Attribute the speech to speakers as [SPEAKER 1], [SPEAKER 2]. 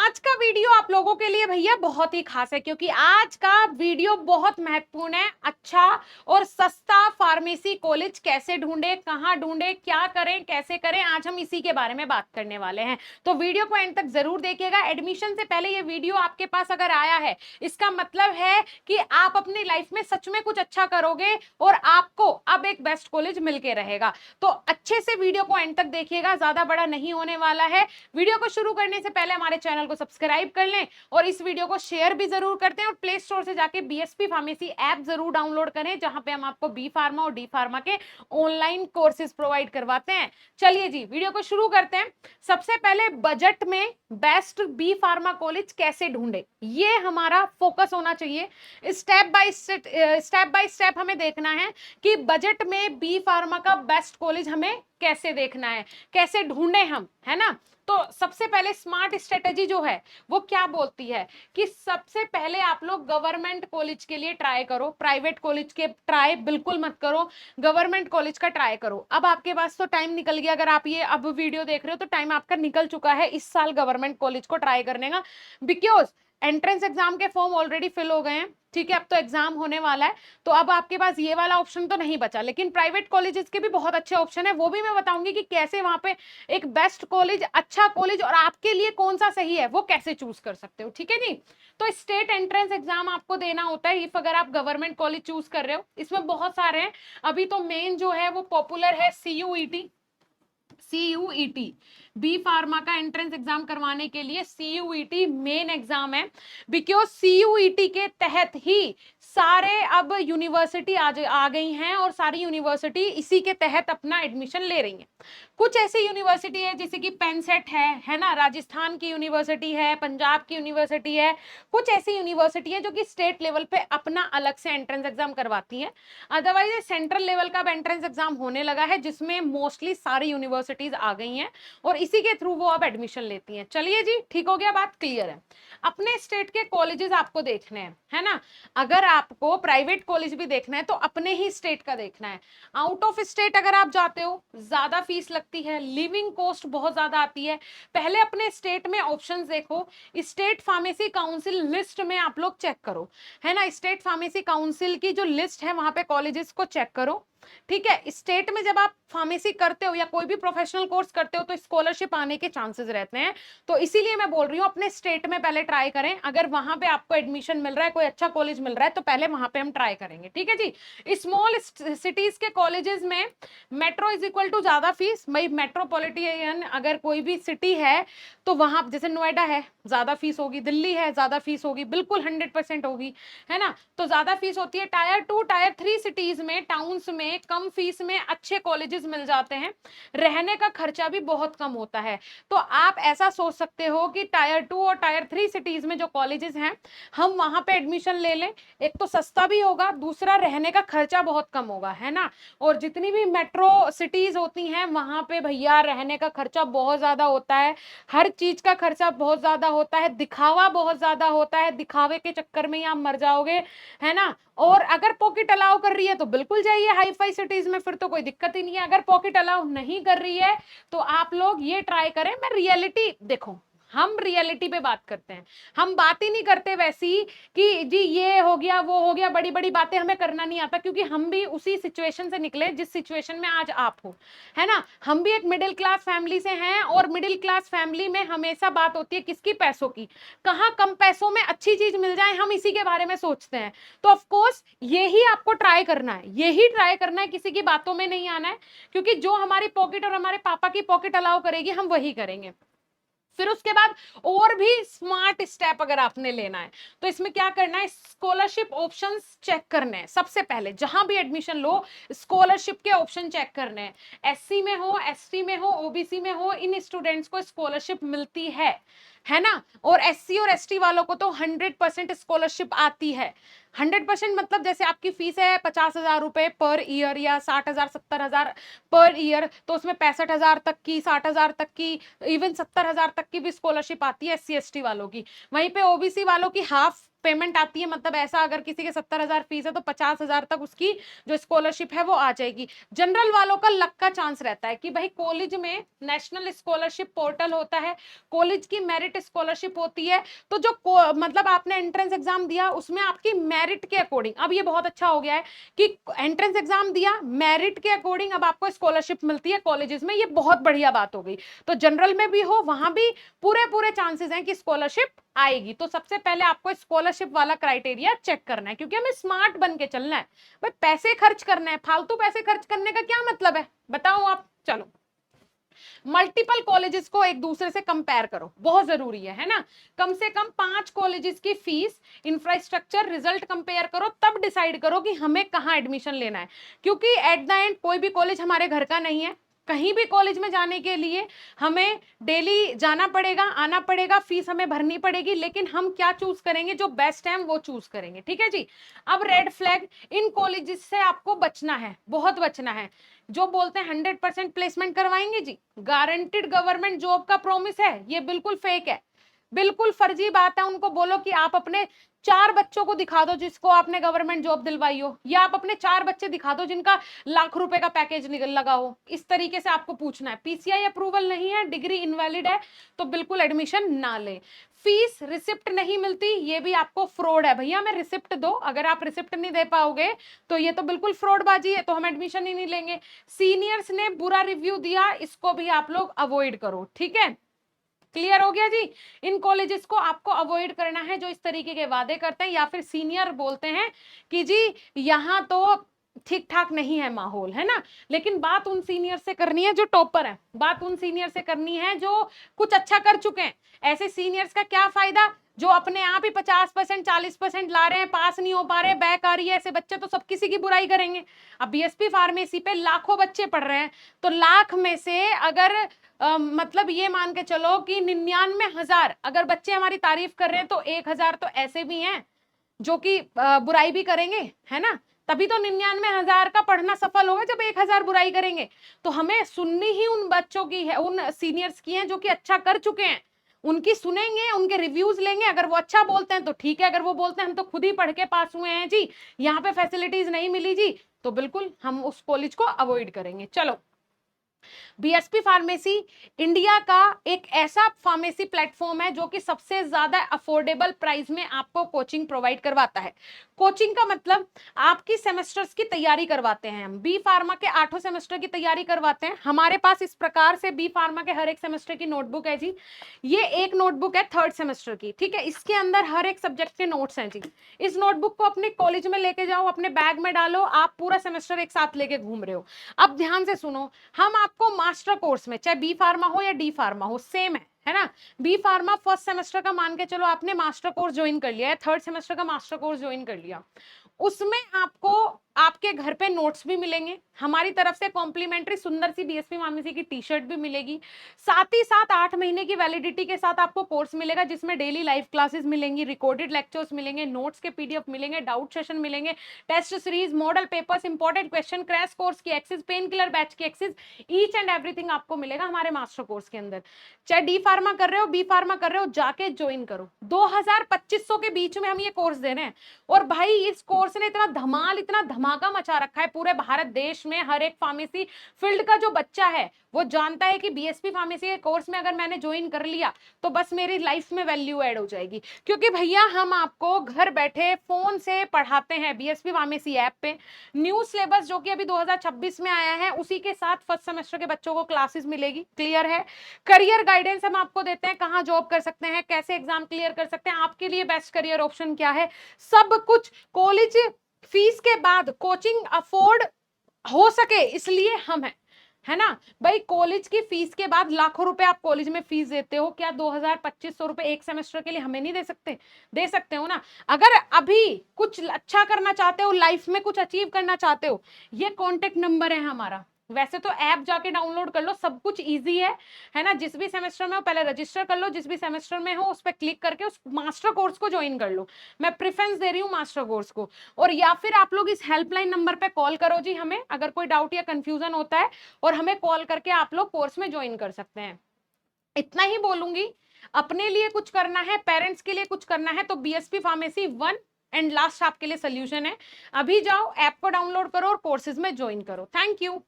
[SPEAKER 1] आज का वीडियो आप लोगों के लिए भैया बहुत ही खास है क्योंकि आज का वीडियो बहुत महत्वपूर्ण है। अच्छा और सस्ता फार्मेसी कॉलेज कैसे ढूंढे, कहां ढूंढे, क्या करें, कैसे करें, आज हम इसी के बारे में बात करने वाले हैं। तो वीडियो को एंड तक जरूर देखिएगा। एडमिशन से पहले ये वीडियो आपके पास अगर आया है, इसका मतलब है कि आप अपनी लाइफ में सच में कुछ अच्छा करोगे और आपको अब एक बेस्ट कॉलेज मिलके रहेगा। तो अच्छे से वीडियो को एंड तक देखिएगा, ज्यादा बड़ा नहीं होने वाला है। वीडियो को शुरू करने से पहले हमारे चैनल को सब्सक्राइब कर लें और इस वीडियो को शेयर भी जरूर करते हैं और प्ले स्टोर से जाके बीएसपी फार्मेसी ऐप जरूर डाउनलोड करें, जहां पे हम आपको बी फार्मा और डी फार्मा के ऑनलाइन कोर्सेज प्रोवाइड करवाते हैं। चलिए जी, वीडियो को शुरू करते हैं। सबसे पहले बजट में बेस्ट बी फार्मा कॉलेज कैसे ढूंढे, ये हमारा फोकस होना चाहिए। स्टेप बाय स्टेप हमें देखना है कि बजट में बी फार्मा का बेस्ट कॉलेज हमें कैसे देखना है, कैसे ढूंढे हम, है ना। तो सबसे पहले स्मार्ट स्ट्रेटेजी जो है वो क्या बोलती है कि सबसे पहले आप लोग गवर्नमेंट कॉलेज के लिए ट्राई करो, प्राइवेट कॉलेज के ट्राई बिल्कुल मत करो, गवर्नमेंट कॉलेज का ट्राई करो। अब आपके पास तो टाइम निकल गया, अगर आप ये अब वीडियो देख रहे हो तो टाइम आपका निकल चुका है इस साल गवर्नमेंट कॉलेज को ट्राई करने का, बिकॉज एंट्रेंस एग्जाम के फॉर्म ऑलरेडी फिल हो गए हैं। ठीक है, अब तो एग्जाम होने वाला है, तो अब आपके पास ये वाला ऑप्शन तो नहीं बचा। लेकिन प्राइवेट कॉलेजेस के भी बहुत अच्छे ऑप्शन है, वो भी मैं बताऊंगी कि कैसे वहां पे एक बेस्ट कॉलेज, अच्छा कॉलेज और आपके लिए कौन सा सही है वो कैसे चूज कर सकते हो। ठीक है जी। तो स्टेट एंट्रेंस एग्जाम आपको देना होता है इफ अगर आप गवर्नमेंट कॉलेज चूज कर रहे हो। इसमें बहुत सारे हैं, अभी तो मेन जो है वो पॉपुलर है सीयूईटी। बी फार्मा का एंट्रेंस एग्जाम करवाने के लिए सीयूईटी मेन एग्जाम है, बिकॉज सीयूईटी के तहत ही सारे अब यूनिवर्सिटी आ गई हैं और सारी यूनिवर्सिटी इसी के तहत अपना एडमिशन ले रही हैं। कुछ ऐसी यूनिवर्सिटी है जैसे कि पेनसेट है ना, राजस्थान की यूनिवर्सिटी है, पंजाब की यूनिवर्सिटी है। कुछ ऐसी यूनिवर्सिटी है जो कि स्टेट लेवल पे अपना अलग से एंट्रेंस एग्जाम करवाती है। अदरवाइज सेंट्रल लेवल का एंट्रेंस एग्जाम होने लगा है जिसमें मोस्टली सारी यूनिवर्सिटीज आ गई हैं और इसी के थ्रू वो अब एडमिशन लेती हैं। चलिए जी, ठीक हो गया, बात क्लियर है। अपने स्टेट के कॉलेजेस आपको देखने हैं, है ना। अगर आपको प्राइवेट कॉलेज भी देखना है तो अपने ही स्टेट का देखना है। आउट ऑफ स्टेट अगर आप जाते हो ज्यादा फीस लगती है, लिविंग कॉस्ट बहुत ज्यादा आती है। पहले अपने स्टेट में ऑप्शंस देखो, स्टेट फार्मेसी काउंसिल लिस्ट में आप लोग चेक करो, है ना। स्टेट फार्मेसी काउंसिल की जो लिस्ट है वहां पे कॉलेजेस को चेक करो। ठीक है, स्टेट में जब आप फार्मेसी करते हो या कोई भी प्रोफेशनल कोर्स करते हो तो स्कॉलरशिप आने के चांसेस रहते हैं। तो इसीलिए मैं बोल रही हूँ अपने स्टेट में पहले ट्राई करें। अगर वहां पे आपको एडमिशन मिल रहा है, कोई अच्छा कॉलेज मिल रहा है, तो पहले वहां पे हम ट्राई करेंगे। ठीक है जी। स्मॉल सिटीज के कॉलेजेस में मेट्रो इज इक्वल टू ज्यादा फीस। भाई मेट्रोपॉलिटन अगर कोई भी सिटी है तो वहां जैसे नोएडा है ज्यादा फीस होगी, दिल्ली है ज्यादा फीस होगी, बिल्कुल 100% होगी, है ना। तो ज्यादा फीस होती है। टायर 2 टायर 3 सिटीज में, टाउन्स में कम फीस में अच्छे कॉलेजेस मिल जाते हैं, रहने का खर्चा भी बहुत कम होता है। तो आप ऐसा सोच सकते हो कि टायर 2 और टायर 3 सिटीज में जो कॉलेजेस हैं हम वहां पे एडमिशन ले लें। एक तो सस्ता भी होगा, दूसरा रहने का खर्चा बहुत कम होगा, है ना। और जितनी भी मेट्रो सिटीज होती हैं वहां पे भैया रहने का खर्चा बहुत ज्यादा होता है, हर चीज का खर्चा बहुत ज्यादा होता है, दिखावा बहुत ज्यादा होता है, दिखावे के चक्कर में ही आप मर जाओगे, है ना। और अगर पॉकेट अलाउ कर रही है तो बिल्कुल जाइए हाई फाई सिटीज में, फिर तो कोई दिक्कत ही नहीं है। अगर पॉकेट अलाउ नहीं कर रही है तो आप लोग ये ट्राई करें। मैं रियलिटी देखो, हम रियलिटी पे बात करते हैं, हम बात ही नहीं करते वैसी कि जी ये हो गया वो हो गया, बड़ी बड़ी बातें हमें करना नहीं आता, क्योंकि हम भी उसी सिचुएशन से निकले जिस सिचुएशन में आज आप हो, है ना। हम भी एक मिडिल क्लास फैमिली से हैं और मिडिल क्लास फैमिली में हमेशा बात होती है किसकी, पैसों की। कहाँ कम पैसों में अच्छी चीज मिल जाए हम इसी के बारे में सोचते हैं। तो ऑफ कोर्स यही आपको ट्राई करना है, यही ट्राई करना है, किसी की बातों में नहीं आना है, क्योंकि जो हमारी पॉकेट और हमारे पापा की पॉकेट अलाउ करेगी हम वही करेंगे। फिर उसके बाद और भी स्मार्ट स्टेप अगर आपने लेना है तो इसमें क्या करना है, स्कॉलरशिप ऑप्शंस चेक करने हैं। सबसे पहले जहां भी एडमिशन लो स्कॉलरशिप के ऑप्शन चेक करने हैं। एससी में हो, एसटी में हो, ओबीसी में हो, इन स्टूडेंट्स को स्कॉलरशिप मिलती है ना। और एससी और एसटी वालों को तो 100% स्कॉलरशिप आती है। 100% मतलब जैसे आपकी फीस है 50,000 रुपए पर ईयर या 60,000 70,000 पर ईयर, तो उसमें 65,000 तक की, 60,000 तक की, इवन 70,000 तक की भी स्कॉलरशिप आती है एससी एसटी वालों की। वहीं पे ओबीसी वालों की हाफ पेमेंट आती है, मतलब ऐसा अगर किसी के 70,000 फीस है तो 50,000 तक उसकी जो स्कॉलरशिप है वो आ जाएगी। जनरल वालों का लक का चांस रहता है कि भाई कॉलेज में नेशनल स्कॉलरशिप पोर्टल होता है, कॉलेज की मेरिट स्कॉलरशिप होती है, तो जो मतलब आपने एंट्रेंस एग्जाम दिया उसमें आपकी मेरिट के अकॉर्डिंग, अब ये बहुत अच्छा हो गया है कि एंट्रेंस एग्जाम दिया मेरिट के अकॉर्डिंग अब आपको स्कॉलरशिप मिलती है कॉलेजेस में, ये बहुत बढ़िया बात हो गई। तो जनरल में भी हो वहां भी पूरे पूरे चांसेस हैं कि स्कॉलरशिप आएगी। तो सबसे पहले आपको स्कॉलरशिप वाला क्राइटेरिया चेक करना है, क्योंकि हमें स्मार्ट बन के चलना है भाई, पैसे खर्च करना है, फालतू पैसे खर्च करने का क्या मतलब है बताओ आप। चलो, मल्टीपल कॉलेजेस को एक दूसरे से कंपेयर करो, बहुत जरूरी है ना। कम से कम 5 कॉलेजेस की फीस, इंफ्रास्ट्रक्चर, रिजल्ट कंपेयर करो, तब डिसाइड करो कि हमें कहाँ एडमिशन लेना है। क्योंकि एट द एंड कोई भी कॉलेज हमारे घर का नहीं है, कहीं भी कॉलेज में जाने के लिए हमें डेली जाना पड़ेगा, आना पड़ेगा, फीस हमें भरनी पड़ेगी, लेकिन हम क्या चूज करेंगे, जो बेस्ट है वो चूज करेंगे। ठीक है जी। अब रेड फ्लैग, इन कॉलेजेस से आपको बचना है, बहुत बचना है। जो बोलते हैं 100% प्लेसमेंट करवाएंगे जी, गारंटीड गवर्नमेंट जॉब का प्रॉमिस है, ये बिल्कुल फेक है, बिल्कुल फर्जी बात है। उनको बोलो कि आप अपने 4 बच्चों को दिखा दो जिसको आपने गवर्नमेंट जॉब दिलवाई हो, या आप अपने 4 बच्चे दिखा दो जिनका लाख रुपए का पैकेज निकल लगा हो, इस तरीके से आपको पूछना है। पीसीआई अप्रूवल नहीं है, डिग्री इनवैलिड है, तो बिल्कुल एडमिशन ना ले। फीस रिसिप्ट नहीं मिलती, ये भी आपको फ्रॉड है, भैया हमें रिसिप्ट दो, अगर आप रिसिप्ट नहीं दे पाओगे तो ये तो बिल्कुल फ्रॉडबाजी है, तो हम एडमिशन ही नहीं लेंगे। सीनियर्स ने बुरा रिव्यू दिया, इसको भी आप लोग अवॉइड करो। ठीक है, क्लियर हो गया जी। इन कॉलेजेस को आपको अवॉइड करना है जो इस तरीके के वादे करते हैं, या फिर सीनियर बोलते हैं कि जी यहाँ तो ठीक ठाक नहीं है माहौल, है ना। लेकिन बात उन सीनियर से करनी है जो टॉपर है, बात उन सीनियर से करनी है जो कुछ अच्छा कर चुके हैं। ऐसे सीनियर्स का क्या फायदा जो अपने आप ही 50% 40% ला रहे हैं, पास नहीं हो पा रहे, बैक आ रही है, ऐसे बच्चे तो सब किसी की बुराई करेंगे। अब बीएसपी फार्मेसी पे लाखों बच्चे पढ़ रहे हैं, तो लाख में से अगर मतलब ये मान के चलो कि 99,000 अगर बच्चे हमारी तारीफ कर रहे हैं, तो 1,000 तो ऐसे भी हैं जो कि बुराई भी करेंगे, है ना। तभी तो 99,000 का पढ़ना सफल होगा जब 1,000 बुराई करेंगे। तो हमें सुननी ही उन बच्चों की है, उन सीनियर्स की है जो कि अच्छा कर चुके हैं, उनकी सुनेंगे, उनके रिव्यूज लेंगे। अगर वो अच्छा बोलते हैं तो ठीक है, अगर वो बोलते हैं हम तो खुद ही पढ़ के पास हुए हैं जी, यहाँ पे फैसिलिटीज नहीं मिली जी, तो बिल्कुल हम उस कॉलेज को अवॉइड करेंगे। चलो, बीएसपी फार्मेसी इंडिया का एक ऐसा फार्मेसी प्लेटफॉर्म है जो कि सबसे ज्यादा अफोर्डेबल प्राइस में आपको कोचिंग प्रोवाइड करवाता है। कोचिंग का मतलब आपकी सेमेस्टर्स की तैयारी करवाते हैं हम। बी फार्मा के 8 सेमेस्टर की तैयारी करवाते हैं हमारे पास। इस प्रकार से बी फार्मा के हर एक सेमेस्टर की नोटबुक है जी, ये एक नोटबुक है 3rd सेमेस्टर की, ठीक है। इसके अंदर हर एक सब्जेक्ट के नोट्स हैं जी। इस नोटबुक को अपने कॉलेज में लेके जाओ, अपने बैग में डालो, आप पूरा सेमेस्टर एक साथ लेके घूम रहे हो। अब ध्यान से सुनो, हम आपको मास्टर कोर्स में, चाहे बी फार्मा हो या डी फार्मा हो, सेम है ना। बी फार्मा फर्स्ट सेमेस्टर का मान के चलो आपने मास्टर कोर्स ज्वाइन कर लिया है, 3rd सेमेस्टर का मास्टर कोर्स ज्वाइन कर लिया, उसमें आपको आपके घर पे नोट्स भी मिलेंगे, हमारी तरफ से कॉम्प्लीमेंट्री सुंदर सी बीएसपी फार्मेसी की टी शर्ट भी मिलेगी, साथ ही साथ 8 महीने की वैलिडिटी के साथ आपको कोर्स मिलेगा जिसमें डेली लाइव क्लासेस मिलेंगी, रिकॉर्डेड लेक्चर्स मिलेंगे, नोट्स के पीडीएफ मिलेंगे, डाउट सेशन मिलेंगे, test series, model papers, important question, crash course की एक्सेस, पेन किलर बैच की एक्सेस, ईच एंड एवरीथिंग आपको मिलेगा हमारे मास्टर कोर्स के अंदर। चाहे डी फार्मा कर रहे हो, बी फार्मा कर रहे हो, जाके ज्वाइन करो। 2000-2500 के बीच में हम ये कोर्स दे रहे हैं। और भाई इस कोर्स ने इतना धमाल, इतना धमाका मचा रखा है पूरे भारत देश में। हर एक फार्मेसी फील्ड का जो बच्चा है वो जानता है कि बीएसपी फार्मेसी के कोर्स में अगर मैंने ज्वाइन कर लिया तो बस मेरी लाइफ में वैल्यू ऐड हो जाएगी, क्योंकि भैया हम आपको घर बैठे फोन से पढ़ाते हैं बीएसपी फार्मेसी ऐप पे। न्यू सिलेबस जो कि अभी 2026 में आया है, उसी के साथ फर्स्ट सेमेस्टर के बच्चों को क्लासेस मिलेगी, क्लियर है। करियर गाइडेंस हम आपको देते हैं, कहाँ जॉब कर सकते हैं, कैसे एग्जाम क्लियर कर सकते हैं, आपके लिए बेस्ट करियर ऑप्शन क्या है, सब कुछ। कॉलेज फीस के बाद कोचिंग अफोर्ड हो सके इसलिए हम हैं, है ना भाई। कॉलेज की फीस के बाद लाखों रुपए आप कॉलेज में फीस देते हो, क्या 2,000-2,500 रुपए एक सेमेस्टर के लिए हमें नहीं दे सकते? दे सकते हो ना। अगर अभी कुछ अच्छा करना चाहते हो, लाइफ में कुछ अचीव करना चाहते हो, ये कॉन्टेक्ट नंबर है हमारा। वैसे तो ऐप जाके डाउनलोड कर लो, सब कुछ इजी है ना। जिस भी सेमेस्टर में हो पहले रजिस्टर कर लो, जिस भी सेमेस्टर में हो उस पर क्लिक करके उस मास्टर कोर्स को ज्वाइन कर लो। मैं प्रेफरेंस दे रही हूँ मास्टर कोर्स को। और या फिर आप लोग इस हेल्पलाइन नंबर पे कॉल करो जी हमें, अगर कोई डाउट या कंफ्यूजन होता है, और हमें कॉल करके आप लोग कोर्स में ज्वाइन कर सकते हैं। इतना ही बोलूंगी अपने लिए कुछ करना है, पेरेंट्स के लिए कुछ करना है, तो बीएसपी फार्मेसी 1 एंड लास्ट आपके लिए सोल्यूशन है। अभी जाओ, ऐप को डाउनलोड करो और कोर्सेज में ज्वाइन करो। Thank you.